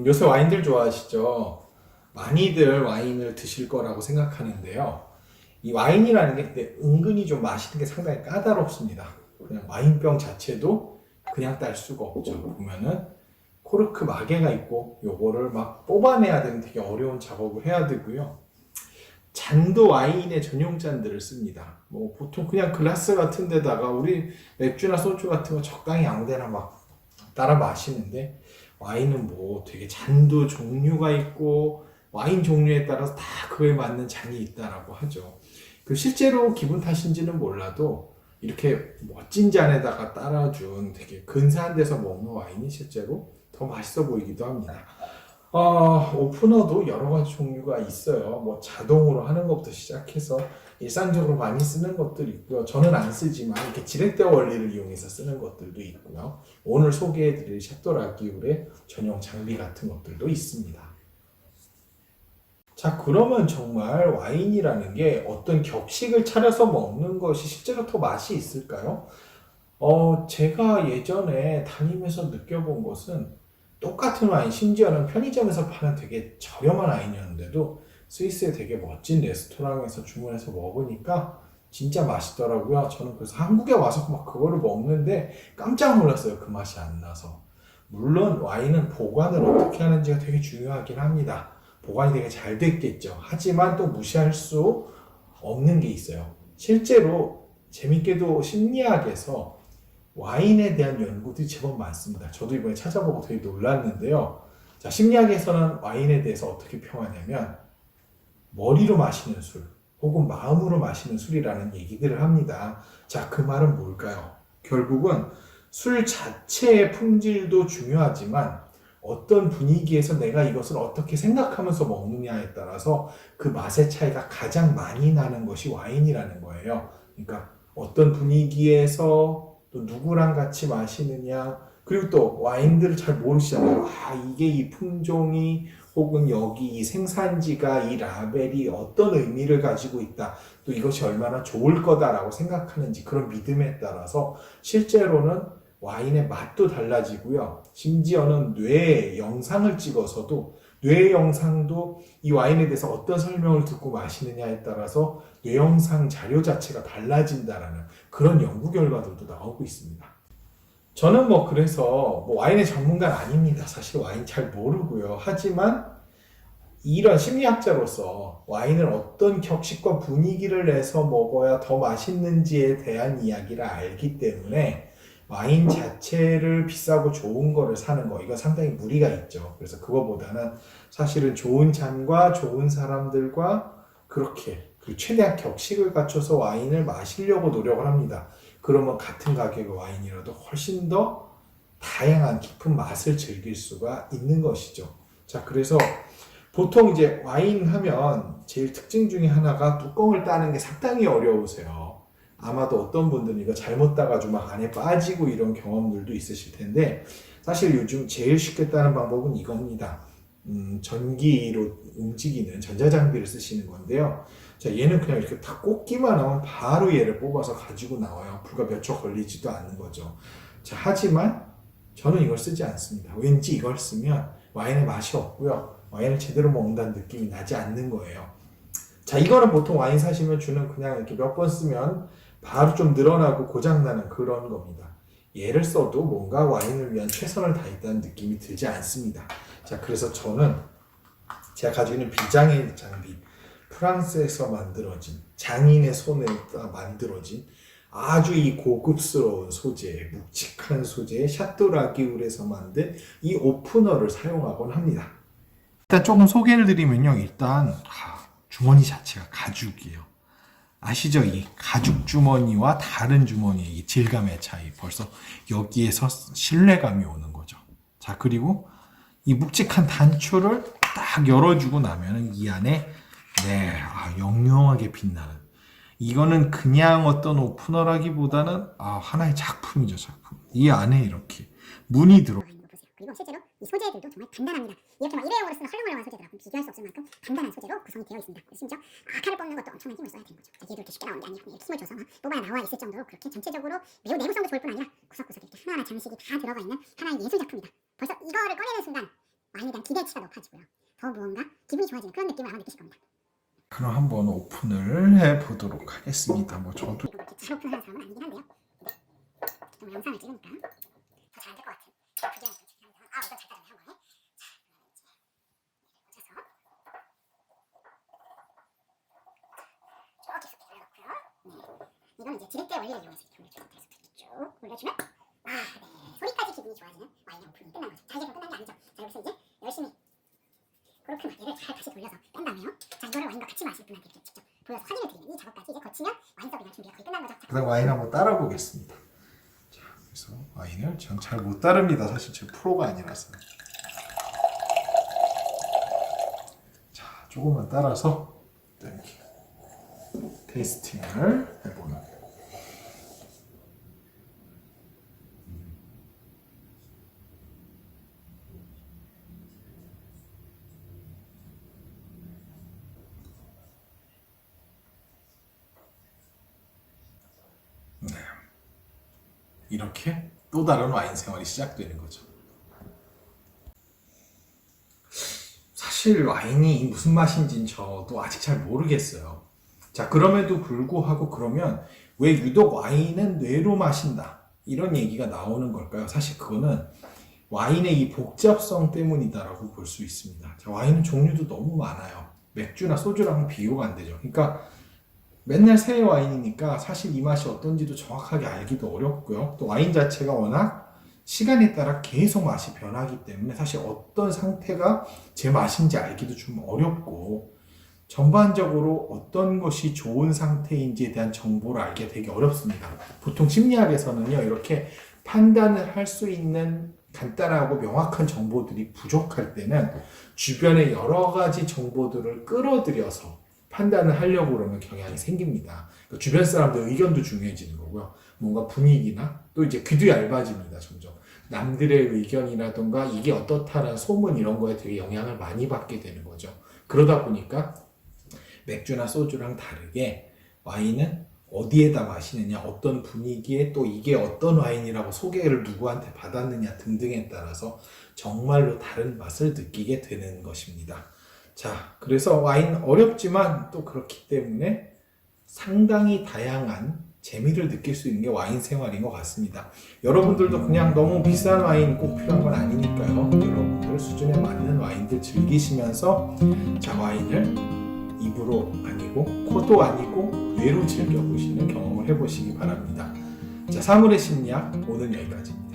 요새 와인들 좋아하시죠? 많이들 와인을 드실 거라고 생각하는데요. 이 와인이라는 게 근데 은근히 좀 마시는 게 상당히 까다롭습니다. 그냥 와인병 자체도 그냥 딸 수가 없죠. 보면은 코르크 마개가 있고 요거를 막 뽑아내야 되는 되게 어려운 작업을 해야 되고요. 잔도 와인의 전용 잔들을 씁니다. 뭐 보통 그냥 글라스 같은 데다가 우리 맥주나 소주 같은 거 적당히 아무데나 막 따라 마시는데 와인은 뭐 되게 잔도 종류가 있고 와인 종류에 따라서 다 그거에 맞는 잔이 있다라고 하죠. 그 실제로 기분 탓인지는 몰라도 이렇게 멋진 잔에다가 따라준 되게 근사한 데서 먹는 와인이 실제로 더 맛있어 보이기도 합니다. 오프너도 여러 가지 종류가 있어요. 뭐 자동으로 하는 것부터 시작해서 일상적으로 많이 쓰는 것들이 있고요. 저는 안 쓰지만 이렇게 지렛대 원리를 이용해서 쓰는 것들도 있고요. 오늘 소개해드릴 샤또 라기울의 전용 장비 같은 것들도 있습니다. 자, 그러면 정말 와인이라는 게 어떤 격식을 차려서 먹는 것이 실제로 더 맛이 있을까요? 제가 예전에 다니면서 느껴본 것은 똑같은 와인, 심지어는 편의점에서 파는 되게 저렴한 와인이었는데도 스위스의 되게 멋진 레스토랑에서 주문해서 먹으니까 진짜 맛있더라고요. 저는 그래서 한국에 와서 막 그거를 먹는데 깜짝 놀랐어요. 그 맛이 안 나서. 물론 와인은 보관을 어떻게 하는지가 되게 중요하긴 합니다. 보관이 되게 잘 됐겠죠. 하지만 또 무시할 수 없는 게 있어요. 실제로 재밌게도 심리학에서 와인에 대한 연구들이 제법 많습니다. 저도 이번에 찾아보고 되게 놀랐는데요. 자, 심리학에서는 와인에 대해서 어떻게 평하냐면 머리로 마시는 술 혹은 마음으로 마시는 술이라는 얘기들을 합니다. 자, 그 말은 뭘까요? 결국은 술 자체의 품질도 중요하지만 어떤 분위기에서 내가 이것을 어떻게 생각하면서 먹느냐에 따라서 그 맛의 차이가 가장 많이 나는 것이 와인이라는 거예요. 그러니까 어떤 분위기에서 또 누구랑 같이 마시느냐, 그리고 또 와인들을 잘 모르시잖아요. 이게 이 품종이 혹은 여기 이 생산지가 이 라벨이 어떤 의미를 가지고 있다. 또 이것이 얼마나 좋을 거다라고 생각하는지 그런 믿음에 따라서 실제로는 와인의 맛도 달라지고요. 심지어는 뇌 영상을 찍어서도 뇌 영상도 이 와인에 대해서 어떤 설명을 듣고 마시느냐에 따라서 뇌 영상 자료 자체가 달라진다라는 그런 연구 결과들도 나오고 있습니다. 저는 뭐 그래서 뭐 와인의 전문가는 아닙니다. 사실 와인 잘 모르고요. 하지만 이런 심리학자로서 와인을 어떤 격식과 분위기를 내서 먹어야 더 맛있는지에 대한 이야기를 알기 때문에 와인 자체를 비싸고 좋은 거를 사는 거, 이거 상당히 무리가 있죠. 그래서 그거보다는 사실은 좋은 잔과 좋은 사람들과 그렇게 그 최대한 격식을 갖춰서 와인을 마시려고 노력을 합니다. 그러면 같은 가격의 와인이라도 훨씬 더 다양한 깊은 맛을 즐길 수가 있는 것이죠. 자, 그래서 보통 이제 와인 하면 제일 특징 중에 하나가 뚜껑을 따는 게 상당히 어려우세요. 아마도 어떤 분들은 이거 잘못 따가지고 막 안에 빠지고 이런 경험들도 있으실 텐데 사실 요즘 제일 쉽게 따는 방법은 이겁니다. 전기로 움직이는 전자장비를 쓰시는 건데요. 자, 얘는 그냥 이렇게 딱 꽂기만 하면 바로 얘를 뽑아서 가지고 나와요. 불과 몇 초 걸리지도 않는 거죠. 자, 하지만 저는 이걸 쓰지 않습니다. 왠지 이걸 쓰면 와인의 맛이 없고요. 와인을 제대로 먹는다는 느낌이 나지 않는 거예요. 자, 이거는 보통 와인 사시면 주는 그냥 이렇게 몇 번 쓰면 바로 좀 늘어나고 고장나는 그런 겁니다. 얘를 써도 뭔가 와인을 위한 최선을 다했다는 느낌이 들지 않습니다. 자, 그래서 저는 제가 가지고 있는 비장의 장비, 프랑스에서 만들어진 장인의 손에 만들어진 아주 이 고급스러운 소재, 묵직한 소재의 샤또 라기울에서 만든 이 오프너를 사용하곤 합니다. 일단 조금 소개를 드리면요. 일단 주머니 자체가 가죽이에요. 아시죠? 이 가죽 주머니와 다른 주머니의 이 질감의 차이. 벌써 여기에서 신뢰감이 오는 거죠. 자, 그리고 이 묵직한 단추를 딱 열어주고 나면은 이 안에 영롱하게 빛나는, 이거는 그냥 어떤 오프너라기보다는 하나의 작품이죠, 작품. 이 안에 이렇게 문이 들어. 그리고 실제로 이 소재들도 정말 단단합니다. 이렇게 막 일회용으로 쓰는 헐렁헐렁한 소재들하고 비교할 수 없을 만큼 단단한 소재로 구성이 되어 있습니다. 심지어 칼을 뽑는 것도 엄청난 힘을 써야 되는 거죠. 얘도 이렇게 쉽게 나오는 게 아니고 이렇게 힘을 줘서 뽑아야 나와 있을 정도로 그렇게 전체적으로 매우 내구성도 좋을 뿐 아니라 구석구석 이렇게 하나하나 장식이 다 들어가 있는 하나의 예술 작품이다. 벌써 이거를 꺼내는 순간 와인에 대한 기대치가 높아지고요. 더 무언가 기분이 좋아지는 그런 느낌을 아마 느끼실 겁니다. 그럼 한번 오픈을 해보도록 하겠습니다. 뭐 저도 그렇게 잘 오픈하는 사람은 아니긴 한데요. 좀 영상을 찍으니까 더 잘 될 것 같은 그게 좀 중요합니다. 이건 잘 따르네 한 번에. 자, 그러면 이제 쭉 깊숙이 올려놓고요. 네, 이건 이제 지렛대 원리를 이용해서 이렇게 올려주는 상태에서 쭉 올려주면 네, 소리까지 기분이 좋아지는 와인의 오픈이 끝난 거죠. 자, 이제 끝난 게 아니죠. 자, 여기서 이제 열심히 그렇게 막 얘를 잘 다시 돌려서 뺀 다음에요. 자, 이거를 와인과 같이 마실 분한테 이렇게 직접 보여서 확인을 드리면 이 작업까지 이제 거치면 와인 서빙할 준비가 거의 끝난 거죠. 자, 그다음 와인 한번 따라 보겠습니다. 자, 그래서 와인을 전 잘 못 따릅니다. 사실 제 프로가 아니라서. 자, 조금만 따라서 이렇게 테이스팅을 해보는. 네. 이렇게 또 다른 와인 생활이 시작되는 거죠. 사실 와인이 무슨 맛인지는 저도 아직 잘 모르겠어요. 자, 그럼에도 불구하고 그러면 왜 유독 와인은 뇌로 마신다? 이런 얘기가 나오는 걸까요? 사실 그거는 와인의 이 복잡성 때문이다라고 볼 수 있습니다. 자, 와인은 종류도 너무 많아요. 맥주나 소주랑은 비교가 안 되죠. 그러니까 맨날 새 와인이니까 사실 이 맛이 어떤지도 정확하게 알기도 어렵고요. 또 와인 자체가 워낙 시간에 따라 계속 맛이 변하기 때문에 사실 어떤 상태가 제 맛인지 알기도 좀 어렵고 전반적으로 어떤 것이 좋은 상태인지에 대한 정보를 알기가 되게 어렵습니다. 보통 심리학에서는요, 이렇게 판단을 할 수 있는 간단하고 명확한 정보들이 부족할 때는 주변의 여러 가지 정보들을 끌어들여서 판단을 하려고 그러면 경향이 생깁니다. 그러니까 주변 사람들 의견도 중요해지는 거고요. 뭔가 분위기나 또 이제 귀도 얇아집니다. 점점 남들의 의견이라던가 이게 어떻다라는 소문 이런 거에 되게 영향을 많이 받게 되는 거죠. 그러다 보니까 맥주나 소주랑 다르게 와인은 어디에다 마시느냐, 어떤 분위기에 또 이게 어떤 와인이라고 소개를 누구한테 받았느냐 등등에 따라서 정말로 다른 맛을 느끼게 되는 것입니다. 자, 그래서 와인 어렵지만 또 그렇기 때문에 상당히 다양한 재미를 느낄 수 있는 게 와인 생활인 것 같습니다. 여러분들도 그냥 너무 비싼 와인 꼭 필요한 건 아니니까요. 여러분들 수준에 맞는 와인들 즐기시면서 자, 와인을 입으로 아니고 코도 아니고 뇌로 즐겨보시는 경험을 해보시기 바랍니다. 자, 사물의 심리학 오늘 여기까지입니다.